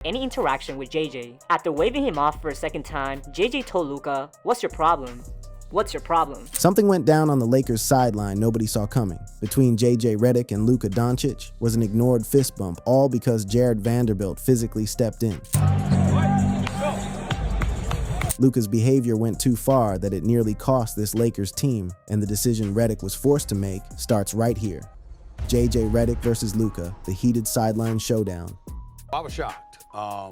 any interaction with JJ. After waving him off for a second time, JJ told Luka, "What's your problem? What's your problem?" Something went down on the Lakers' sideline nobody saw coming. Between JJ Redick and Luka Dončić was an ignored fist bump, all because Jared Vanderbilt physically stepped in. Luka's behavior went too far that it nearly cost this Lakers team, and the decision Redick was forced to make starts right here. JJ Redick versus Luka, the heated sideline showdown. I was shocked. I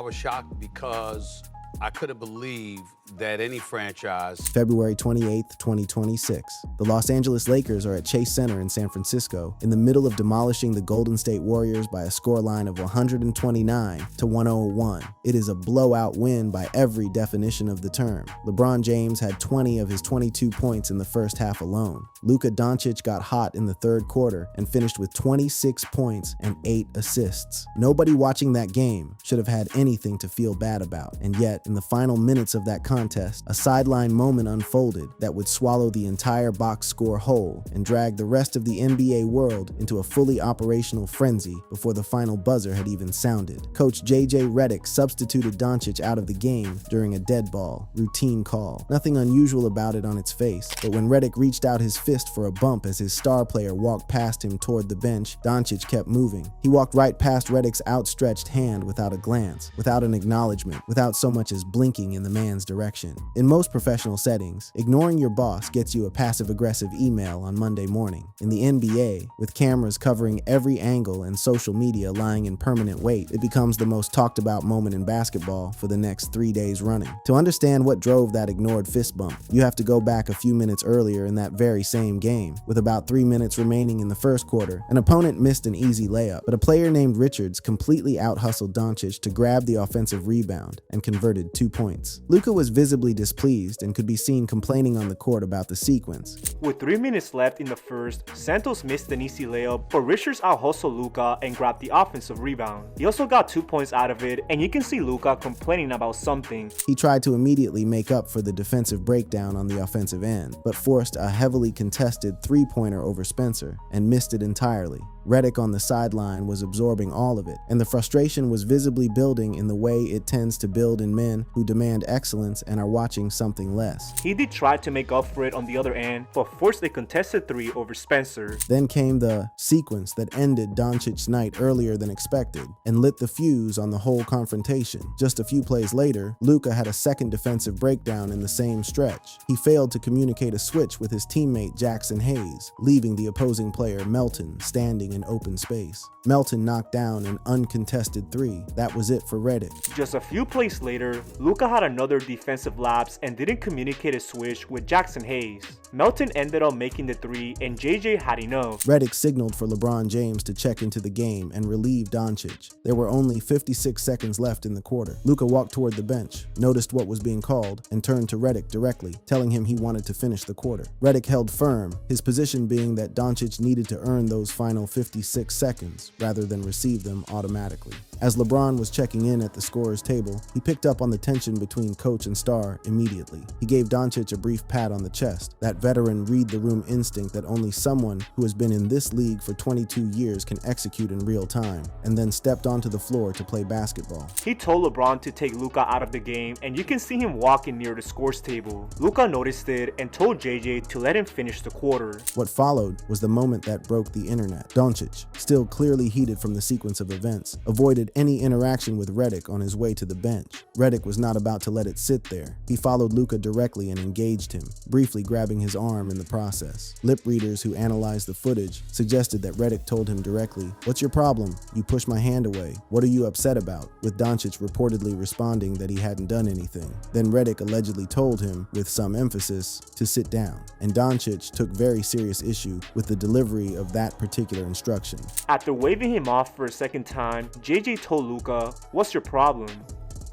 was shocked because I couldn't believe that any franchise. February 28th, 2026. The Los Angeles Lakers are at Chase Center in San Francisco in the middle of demolishing the Golden State Warriors by a scoreline of 129-101. It is a blowout win by every definition of the term. LeBron James had 20 of his 22 points in the first half alone. Luka Dončić got hot in the third quarter and finished with 26 points and 8 assists. Nobody watching that game should have had anything to feel bad about, and yet, in the final minutes of that contest, a sideline moment unfolded that would swallow the entire box score whole and drag the rest of the NBA world into a fully operational frenzy before the final buzzer had even sounded. Coach JJ Redick substituted Dončić out of the game during a dead ball, routine call. Nothing unusual about it on its face, but when Redick reached out his fist for a bump as his star player walked past him toward the bench, Dončić kept moving. He walked right past Redick's outstretched hand without a glance, without an acknowledgement, without so much as blinking in the man's direction. In most professional settings, ignoring your boss gets you a passive-aggressive email on Monday morning. In the NBA, with cameras covering every angle and social media lying in permanent wait, it becomes the most talked about moment in basketball for the next 3 days running. To understand what drove that ignored fist bump, you have to go back a few minutes earlier in that very same game. With about 3 minutes remaining in the first quarter, an opponent missed an easy layup, but a player named Richards completely out-hustled Dončić to grab the offensive rebound and converted 2 points. Luka was visibly displeased and could be seen complaining on the court about the sequence. With 3 minutes left in the first, Santos missed an easy layup, but Richards out-hustled Luka and grabbed the offensive rebound. He also got 2 points out of it, and you can see Luka complaining about something. He tried to immediately make up for the defensive breakdown on the offensive end, but forced a heavily contested three-pointer over Spencer and missed it entirely. Redick on the sideline was absorbing all of it, and the frustration was visibly building in the way it tends to build in men who demand excellence and are watching something less. He did try to make up for it on the other end, but forced a contested 3 over Spencer. Then came the sequence that ended Dončić's night earlier than expected and lit the fuse on the whole confrontation. Just a few plays later, Luka had a second defensive breakdown in the same stretch. He failed to communicate a switch with his teammate Jackson Hayes, leaving the opposing player Melton standing in open space. Melton knocked down an uncontested 3. That was it for Redick. Just a few plays later, Luka had another defensive lapse and didn't communicate a switch with Jackson Hayes. Melton ended up making the 3 and JJ had enough. Redick signaled for LeBron James to check into the game and relieve Dončić. There were only 56 seconds left in the quarter. Luka walked toward the bench, noticed what was being called, and turned to Redick directly, telling him he wanted to finish the quarter. Redick held firm, his position being that Dončić needed to earn those final 56 seconds rather than receive them automatically. As LeBron was checking in at the scorer's table, he picked up on the tension between coach and star immediately. He gave Dončić a brief pat on the chest, that veteran read-the-room instinct that only someone who has been in this league for 22 years can execute in real time, and then stepped onto the floor to play basketball. He told LeBron to take Luka out of the game, and you can see him walking near the scores table. Luka noticed it and told JJ to let him finish the quarter. What followed was the moment that broke the internet. Dončić, still clearly heated from the sequence of events, avoided any interaction with Redick on his way to the bench. Redick was not about to let it sit there. He followed Luka directly and engaged him, briefly grabbing his arm in the process. Lip readers who analyzed the footage suggested that Redick told him directly, "What's your problem? You pushed my hand away. What are you upset about?" with Dončić reportedly responding that he hadn't done anything. Then Redick allegedly told him, with some emphasis, to sit down, and Dončić took very serious issue with the delivery of that particular instruction. After waving him off for a second time, JJ told Luka, "What's your problem?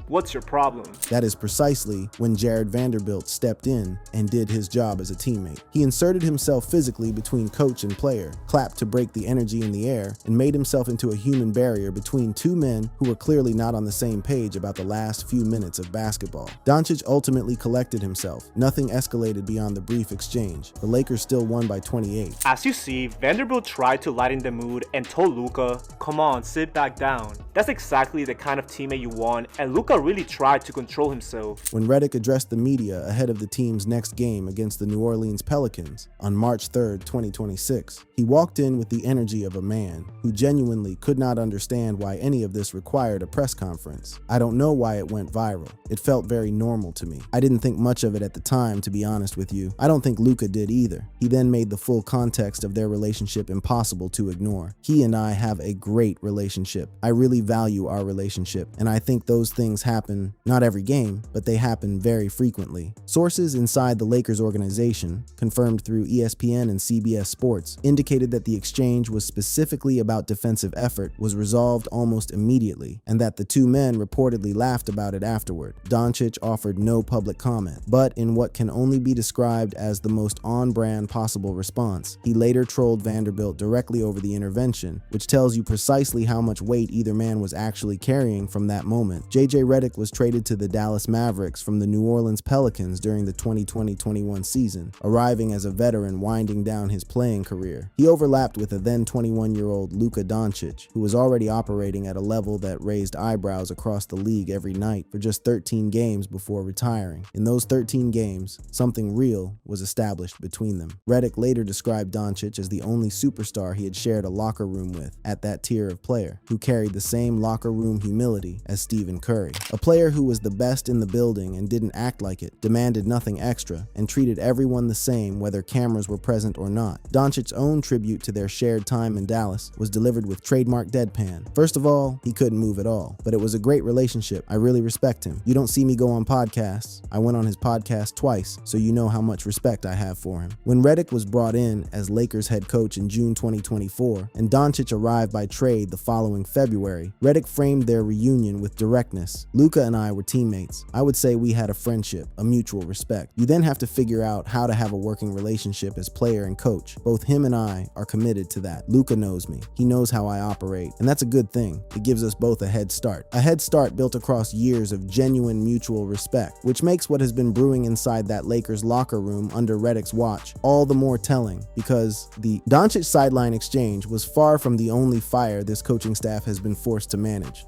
What's your problem? That is precisely when Jared Vanderbilt stepped in and did his job as a teammate. He inserted himself physically between coach and player, clapped to break the energy in the air, and made himself into a human barrier between two men who were clearly not on the same page about the last few minutes of basketball. Dončić ultimately collected himself. Nothing escalated beyond the brief exchange. The Lakers still won by 28. As you see, Vanderbilt tried to lighten the mood and told Luka, "Come on, sit back down." That's exactly the kind of teammate you want, and Luka really tried to control himself. When Redick addressed the media ahead of the team's next game against the New Orleans Pelicans on March 3, 2026, he walked in with the energy of a man who genuinely could not understand why any of this required a press conference. I don't know why it went viral. It felt very normal to me. I didn't think much of it at the time, to be honest with you. I don't think Luka did either. He then made the full context of their relationship impossible to ignore. He and I have a great relationship. I really value our relationship, and I think those things happen, not every game, but they happen very frequently. Sources inside the Lakers organization, confirmed through ESPN and CBS Sports, indicated that the exchange was specifically about defensive effort, was resolved almost immediately, and that the two men reportedly laughed about it afterward. Dončić offered no public comment, but in what can only be described as the most on-brand possible response, he later trolled Vanderbilt directly over the intervention, which tells you precisely how much weight either man was actually carrying from that moment. JJ Redick was traded to the Dallas Mavericks from the New Orleans Pelicans during the 2020-21 season, arriving as a veteran winding down his playing career. He overlapped with a then 21-year-old Luka Dončić, who was already operating at a level that raised eyebrows across the league every night for just 13 games before retiring. In those 13 games, something real was established between them. Redick later described Dončić as the only superstar he had shared a locker room with at that tier of player, who carried the same locker room humility as Stephen Curry. A player who was the best in the building and didn't act like it, demanded nothing extra, and treated everyone the same whether cameras were present or not. Dončić's own tribute to their shared time in Dallas was delivered with trademark deadpan. First of all, he couldn't move at all, but it was a great relationship. I really respect him. You don't see me go on podcasts. I went on his podcast twice, so you know how much respect I have for him. When Redick was brought in as Lakers head coach in June 2024, and Dončić arrived by trade the following February, Redick framed their reunion with directness. Luka and I were teammates. I would say we had a friendship, a mutual respect. You then have to figure out how to have a working relationship as player and coach. Both him and I are committed to that. Luka knows me. He knows how I operate, and that's a good thing. It gives us both a head start. A head start built across years of genuine mutual respect, which makes what has been brewing inside that Lakers locker room under Redick's watch all the more telling, because the Dončić sideline exchange was far from the only fire this coaching staff has been forced to manage.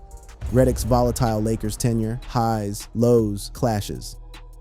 Redick's volatile Lakers tenure, highs, lows, clashes.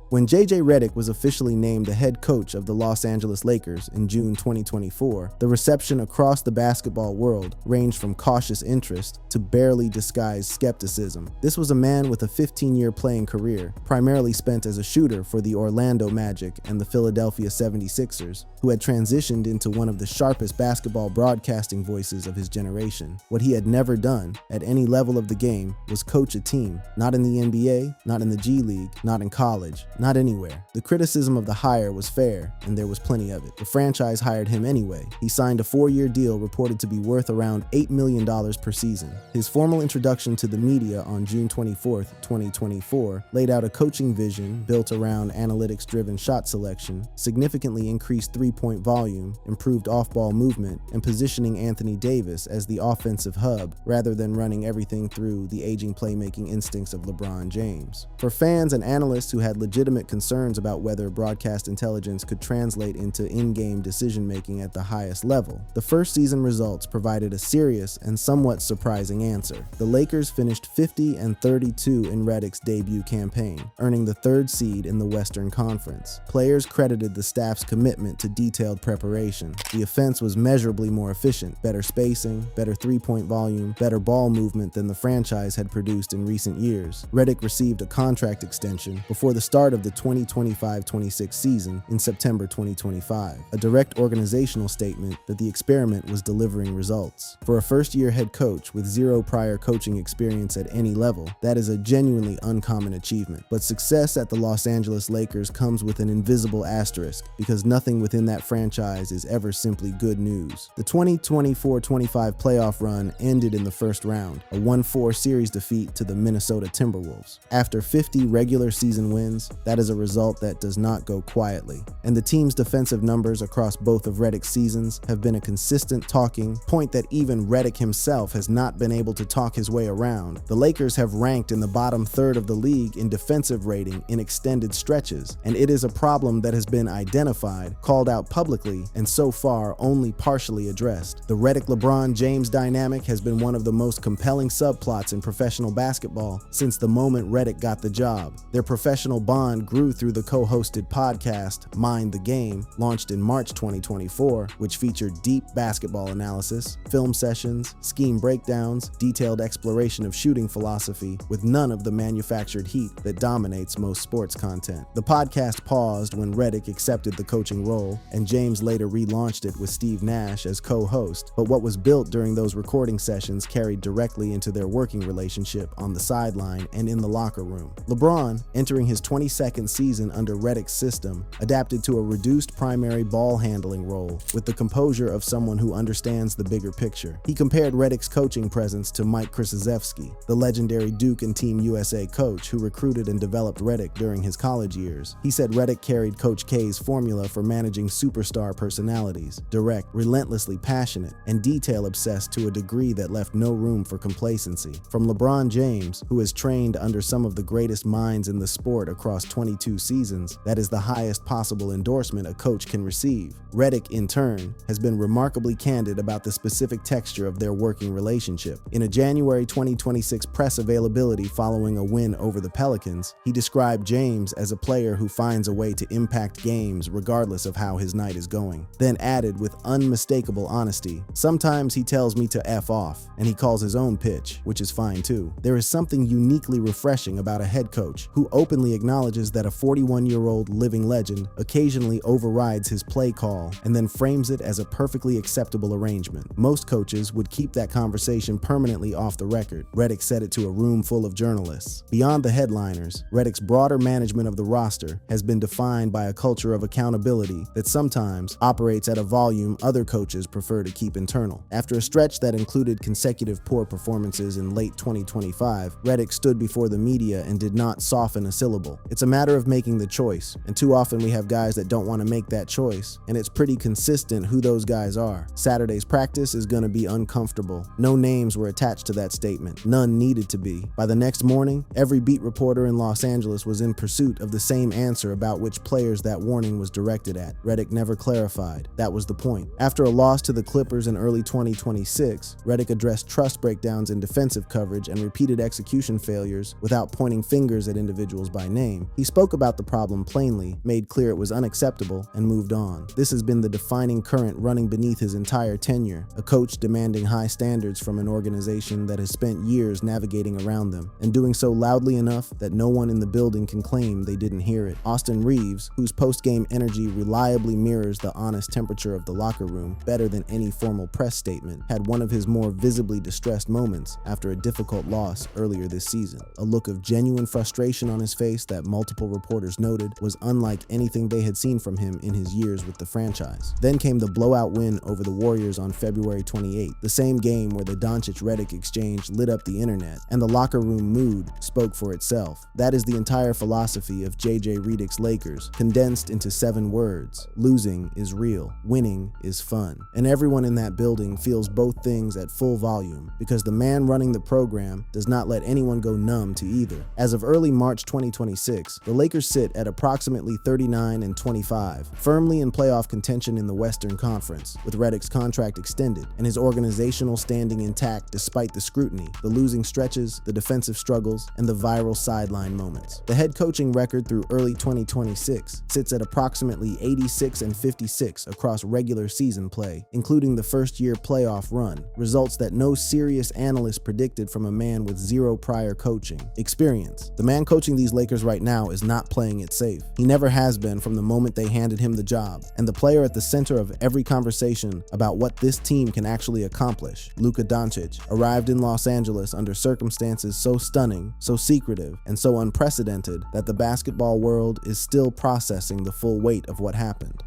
When JJ Redick was officially named the head coach of the Los Angeles Lakers in June 2024, the reception across the basketball world ranged from cautious interest to barely disguised skepticism. This was a man with a 15-year playing career, primarily spent as a shooter for the Orlando Magic and the Philadelphia 76ers, who had transitioned into one of the sharpest basketball broadcasting voices of his generation. What he had never done, at any level of the game, was coach a team, not in the NBA, not in the G League, not in college, not anywhere. The criticism of the hire was fair, and there was plenty of it. The franchise hired him anyway. He signed a 4-year deal reported to be worth around $8 million per season. His formal introduction to the media on June 24, 2024, laid out a coaching vision built around analytics-driven shot selection, significantly increased three-point volume, improved off-ball movement, and positioning Anthony Davis as the offensive hub rather than running everything through the aging playmaking instincts of LeBron James. For fans and analysts who had legitimate concerns about whether broadcast intelligence could translate into in-game decision-making at the highest level, the first season results provided a serious and somewhat surprising answer. The Lakers finished 50-32 in Redick's debut campaign, earning the 3rd seed in the Western Conference. Players credited the staff's commitment to detailed preparation. The offense was measurably more efficient, better spacing, better three-point volume, better ball movement than the franchise had produced in recent years. Redick received a contract extension before the start of of the 2025-26 season in September 2025, a direct organizational statement that the experiment was delivering results. For a first-year head coach with zero prior coaching experience at any level, that is a genuinely uncommon achievement. But success at the Los Angeles Lakers comes with an invisible asterisk, because nothing within that franchise is ever simply good news. The 2024-25 playoff run ended in the first round, a 1-4 series defeat to the Minnesota Timberwolves. After 50 regular season wins, that is a result that does not go quietly. And the team's defensive numbers across both of Redick's seasons have been a consistent talking point that even Redick himself has not been able to talk his way around. The Lakers have ranked in the bottom third of the league in defensive rating in extended stretches, and it is a problem that has been identified, called out publicly, and so far only partially addressed. The Redick-LeBron James dynamic has been one of the most compelling subplots in professional basketball since the moment Redick got the job. Their professional bond grew through the co-hosted podcast, Mind the Game, launched in March 2024, which featured deep basketball analysis, film sessions, scheme breakdowns, detailed exploration of shooting philosophy, with none of the manufactured heat that dominates most sports content. The podcast paused when Redick accepted the coaching role, and James later relaunched it with Steve Nash as co-host, but what was built during those recording sessions carried directly into their working relationship on the sideline and in the locker room. LeBron, entering his 22nd season under Redick's system, adapted to a reduced primary ball handling role with the composure of someone who understands the bigger picture. He compared Redick's coaching presence to Mike Krzyzewski, the legendary Duke and Team USA coach who recruited and developed Redick during his college years. He said Redick carried Coach K's formula for managing superstar personalities: direct, relentlessly passionate, and detail-obsessed to a degree that left no room for complacency. From LeBron James, who has trained under some of the greatest minds in the sport across 22 seasons, that is the highest possible endorsement a coach can receive. Redick, in turn, has been remarkably candid about the specific texture of their working relationship. In a January 2026 press availability following a win over the Pelicans, he described James as a player who finds a way to impact games regardless of how his night is going. Then added with unmistakable honesty, "Sometimes he tells me to F off, and he calls his own pitch, which is fine too." There is something uniquely refreshing about a head coach who openly acknowledges that a 41-year-old living legend occasionally overrides his play call and then frames it as a perfectly acceptable arrangement. Most coaches would keep that conversation permanently off the record. Redick said it to a room full of journalists. Beyond the headliners, Redick's broader management of the roster has been defined by a culture of accountability that sometimes operates at a volume other coaches prefer to keep internal. After a stretch that included consecutive poor performances in late 2025, Redick stood before the media and did not soften a syllable. "It's a matter of making the choice, and too often we have guys that don't want to make that choice, and it's pretty consistent who those guys are. Saturday's practice is going to be uncomfortable." No names were attached to that statement. None needed to be. By the next morning, every beat reporter in Los Angeles was in pursuit of the same answer about which players that warning was directed at. Redick never clarified. That was the point. After a loss to the Clippers in early 2026, Redick addressed trust breakdowns in defensive coverage and repeated execution failures without pointing fingers at individuals by name. He spoke about the problem plainly, made clear it was unacceptable, and moved on. This has been the defining current running beneath his entire tenure, a coach demanding high standards from an organization that has spent years navigating around them, and doing so loudly enough that no one in the building can claim they didn't hear it. Austin Reeves, whose post-game energy reliably mirrors the honest temperature of the locker room better than any formal press statement, had one of his more visibly distressed moments after a difficult loss earlier this season. A look of genuine frustration on his face that multiple reporters noted was unlike anything they had seen from him in his years with the franchise. Then came the blowout win over the Warriors on February 28th, the same game where the Dončić-Redick exchange lit up the internet, and the locker room mood spoke for itself. That is the entire philosophy of JJ Redick's Lakers, condensed into 7 words: losing is real, winning is fun. And everyone in that building feels both things at full volume, because the man running the program does not let anyone go numb to either. As of early March 2026, the Lakers sit at approximately 39-25, firmly in playoff contention in the Western Conference, with Redick's contract extended and his organizational standing intact despite the scrutiny, the losing stretches, the defensive struggles, and the viral sideline moments. The head coaching record through early 2026 sits at approximately 86-56 across regular season play, including the first-year playoff run, results that no serious analyst predicted from a man with zero prior coaching experience. The man coaching these Lakers right now now is not playing it safe. He never has been from the moment they handed him the job, and the player at the center of every conversation about what this team can actually accomplish, Luka Dončić, arrived in Los Angeles under circumstances so stunning, so secretive, and so unprecedented that the basketball world is still processing the full weight of what happened.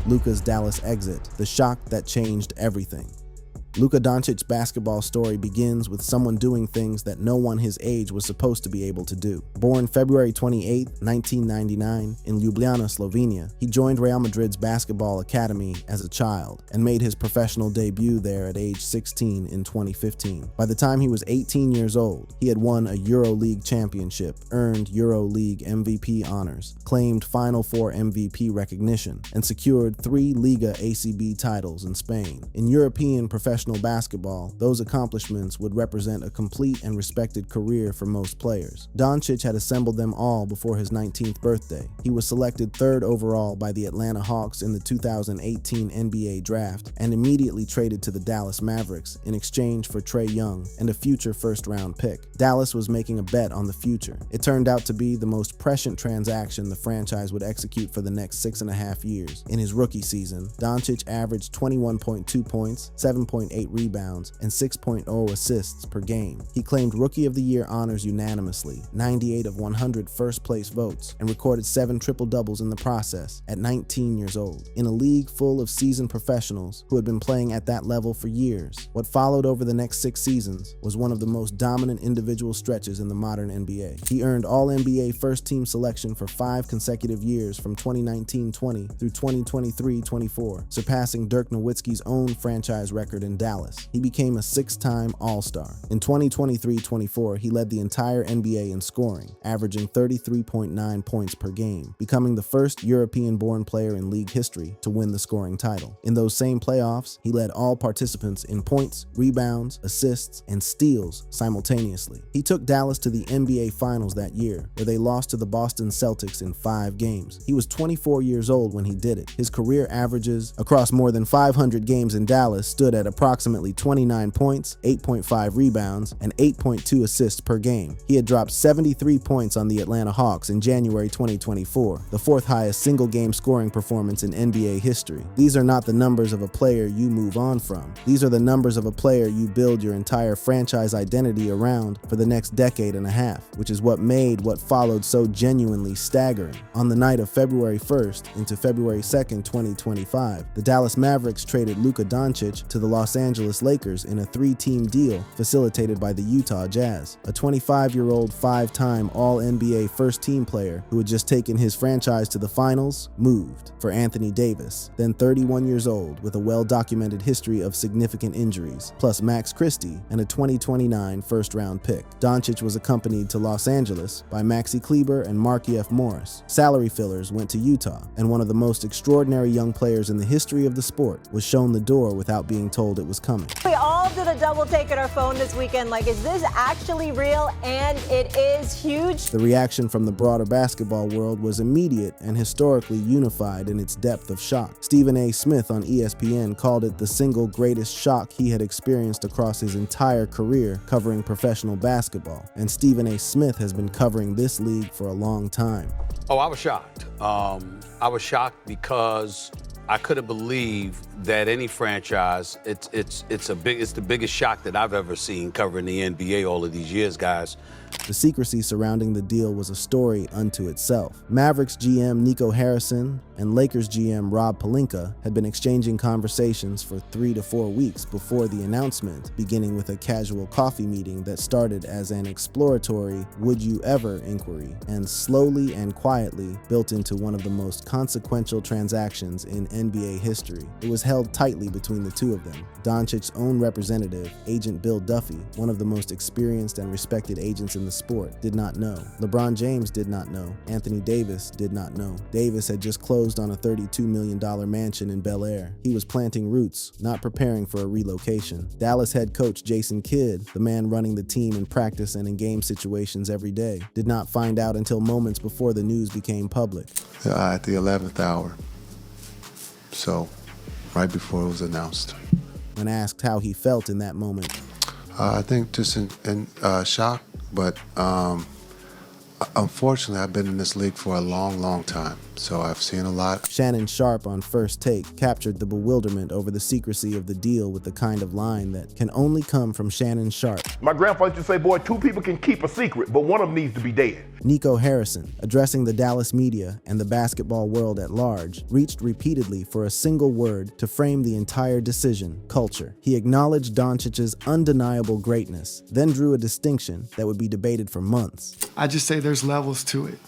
Luka's Dallas exit, the shock that changed everything. Luka Dončic's basketball story begins with someone doing things that no one his age was supposed to be able to do. Born February 28, 1999, in Ljubljana, Slovenia, he joined Real Madrid's basketball academy as a child and made his professional debut there at age 16 in 2015. By the time he was 18 years old, he had won a EuroLeague championship, earned EuroLeague MVP honors, claimed Final Four MVP recognition, and secured 3 Liga ACB titles in Spain. In European professional basketball, those accomplishments would represent a complete and respected career for most players. Dončić had assembled them all before his 19th birthday. He was selected 3rd overall by the Atlanta Hawks in the 2018 NBA draft and immediately traded to the Dallas Mavericks in exchange for Trae Young and a future first-round pick. Dallas was making a bet on the future. It turned out to be the most prescient transaction the franchise would execute for the next 6.5 years. In his rookie season, Dončić averaged 21.2 points, 7.8 rebounds, and 6.0 assists per game. He claimed Rookie of the Year honors unanimously, 98 of 100 first-place votes, and recorded 7 triple-doubles in the process at 19 years old. In a league full of seasoned professionals who had been playing at that level for years, what followed over the next 6 seasons was one of the most dominant individual stretches in the modern NBA. He earned All-NBA first-team selection for 5 consecutive years from 2019-20 through 2023-24, surpassing Dirk Nowitzki's own franchise record in Dallas. He became a 6-time All-Star. In 2023-24, he led the entire NBA in scoring, averaging 33.9 points per game, becoming the first European-born player in league history to win the scoring title. In those same playoffs, he led all participants in points, rebounds, assists, and steals simultaneously. He took Dallas to the NBA Finals that year, where they lost to the Boston Celtics in 5 games. He was 24 years old when he did it. His career averages across more than 500 games in Dallas stood at approximately 29 points, 8.5 rebounds, and 8.2 assists per game. He had dropped 73 points on the Atlanta Hawks in January 2024, the 4th highest single-game scoring performance in NBA history. These are not the numbers of a player you move on from. These are the numbers of a player you build your entire franchise identity around for the next decade and a half, which is what made what followed so genuinely staggering. On the night of February 1st into February 2nd, 2025, the Dallas Mavericks traded Luka Dončić to the Los Angeles Lakers in a 3-team deal facilitated by the Utah Jazz. A 25-year-old 5-time All-NBA first-team player who had just taken his franchise to the finals moved for Anthony Davis, then 31 years old with a well-documented history of significant injuries, plus Max Christie and a 2029 first-round pick. Dončić was accompanied to Los Angeles by Maxi Kleber and Markieff Morris. Salary fillers went to Utah, and one of the most extraordinary young players in the history of the sport was shown the door without being told it was coming. We all did a double take at our phone this weekend. Like, is this actually real? And it is huge. The reaction from the broader basketball world was immediate and historically unified in its depth of shock. Stephen A. Smith on ESPN called it the single greatest shock he had experienced across his entire career covering professional basketball. And Stephen A. Smith has been covering this league for a long time. Oh, I was shocked. I was shocked because I couldn't believe that any franchise, it's the biggest shock that I've ever seen covering the NBA all of these years, guys. The secrecy surrounding the deal was a story unto itself. Mavericks GM Nico Harrison and Lakers GM Rob Pelinka had been exchanging conversations for 3 to 4 weeks before the announcement, beginning with a casual coffee meeting that started as an exploratory "would you ever" inquiry, and slowly and quietly built into one of the most consequential transactions in NBA history. It was held tightly between the two of them. Dončić's own representative, agent Bill Duffy, one of the most experienced and respected agents in the sport, did not know. LeBron James did not know. Anthony Davis did not know. Davis had just closed on a $32 million mansion in Bel Air. He was planting roots, not preparing for a relocation. Dallas head coach Jason Kidd, the man running the team in practice and in game situations every day, did not find out until moments before the news became public. At the 11th hour. So, right before it was announced. When asked how he felt in that moment, I think just in shock, but Unfortunately, I've been in this league for a long, long time, so I've seen a lot. Shannon Sharpe on First Take captured the bewilderment over the secrecy of the deal with the kind of line that can only come from Shannon Sharpe. My grandfather used to say, boy, two people can keep a secret, but one of them needs to be dead. Nico Harrison, addressing the Dallas media and the basketball world at large, reached repeatedly for a single word to frame the entire decision: culture. He acknowledged Dončić's undeniable greatness, then drew a distinction that would be debated for months. I just say there's levels to it,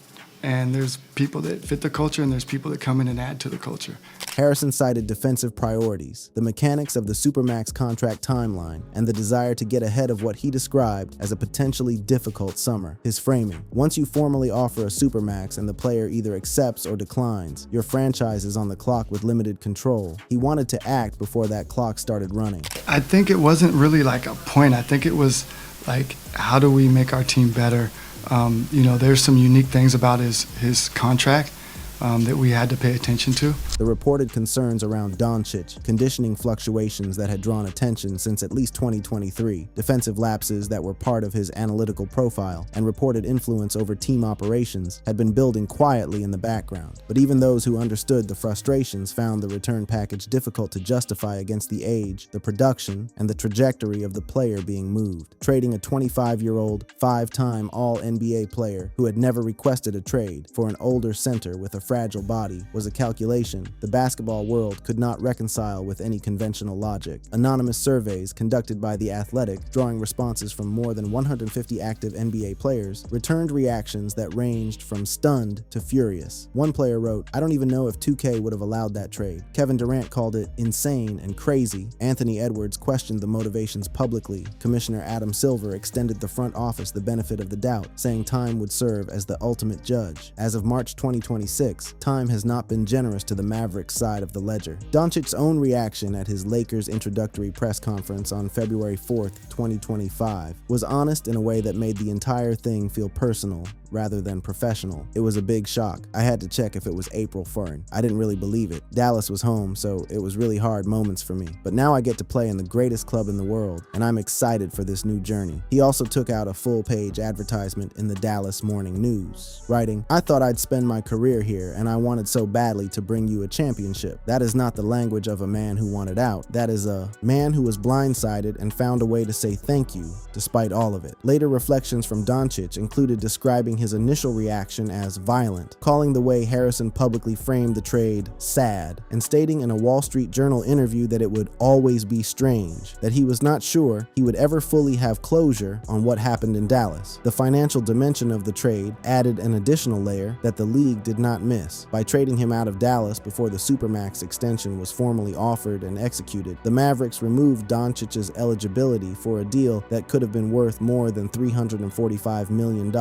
and there's people that fit the culture and there's people that come in and add to the culture. Harrison cited defensive priorities, the mechanics of the Supermax contract timeline, and the desire to get ahead of what he described as a potentially difficult summer. His framing: once you formally offer a Supermax and the player either accepts or declines, your franchise is on the clock with limited control. He wanted to act before that clock started running. I think it wasn't really like a point. I think it was like, how do we make our team better? There's some unique things about his contract that we had to pay attention to. The reported concerns around Dončić, conditioning fluctuations that had drawn attention since at least 2023, defensive lapses that were part of his analytical profile, and reported influence over team operations had been building quietly in the background. But even those who understood the frustrations found the return package difficult to justify against the age, the production, and the trajectory of the player being moved. Trading a 25-year-old, 5-time All-NBA player who had never requested a trade for an older center with a fragile body was a calculation the basketball world could not reconcile with any conventional logic. Anonymous surveys conducted by The Athletic, drawing responses from more than 150 active NBA players, returned reactions that ranged from stunned to furious. One player wrote, "I don't even know if 2K would have allowed that trade." Kevin Durant called it insane and crazy. Anthony Edwards questioned the motivations publicly. Commissioner Adam Silver extended the front office the benefit of the doubt, saying time would serve as the ultimate judge. As of March 2026, time has not been generous to the Mavericks side of the ledger. Dončić's own reaction at his Lakers introductory press conference on February 4th, 2025, was honest in a way that made the entire thing feel personal rather than professional. It was a big shock. I had to check if it was April 1st. I didn't really believe it. Dallas was home, so it was really hard moments for me. But now I get to play in the greatest club in the world, and I'm excited for this new journey. He also took out a full-page advertisement in the Dallas Morning News, writing, "I thought I'd spend my career here, and I wanted so badly to bring you a championship. That is not the language of a man who wanted out. That is a man who was blindsided and found a way to say thank you, despite all of it." Later reflections from Dončić included describing his initial reaction as violent, calling the way Harrison publicly framed the trade sad, and stating in a Wall Street Journal interview that it would always be strange, that he was not sure he would ever fully have closure on what happened in Dallas. The financial dimension of the trade added an additional layer that the league did not miss. By trading him out of Dallas before the Supermax extension was formally offered and executed, the Mavericks removed Dončić's eligibility for a deal that could have been worth more than $345 million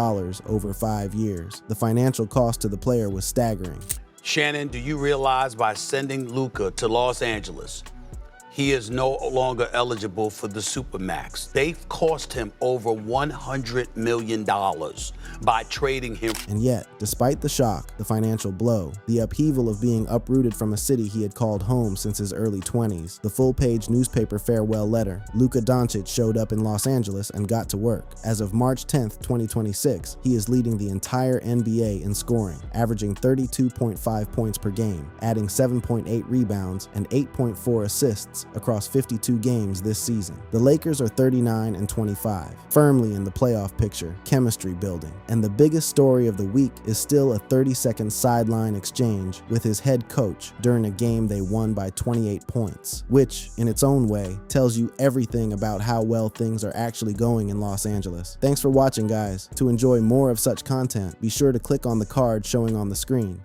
over 5 years. The financial cost to the player was staggering. Shannon, do you realize by sending Luka to Los Angeles, he is no longer eligible for the Supermax? They've cost him over $100 million by trading him. And yet, despite the shock, the financial blow, the upheaval of being uprooted from a city he had called home since his early 20s, the full-page newspaper farewell letter, Luka Dončić showed up in Los Angeles and got to work. As of March 10th, 2026, he is leading the entire NBA in scoring, averaging 32.5 points per game, adding 7.8 rebounds and 8.4 assists across 52 games this season. The Lakers are 39-25, firmly in the playoff picture, chemistry building. And the biggest story of the week is still a 30-second sideline exchange with his head coach during a game they won by 28 points, which, in its own way, tells you everything about how well things are actually going in Los Angeles. Thanks for watching, guys. To enjoy more of such content, be sure to click on the card showing on the screen.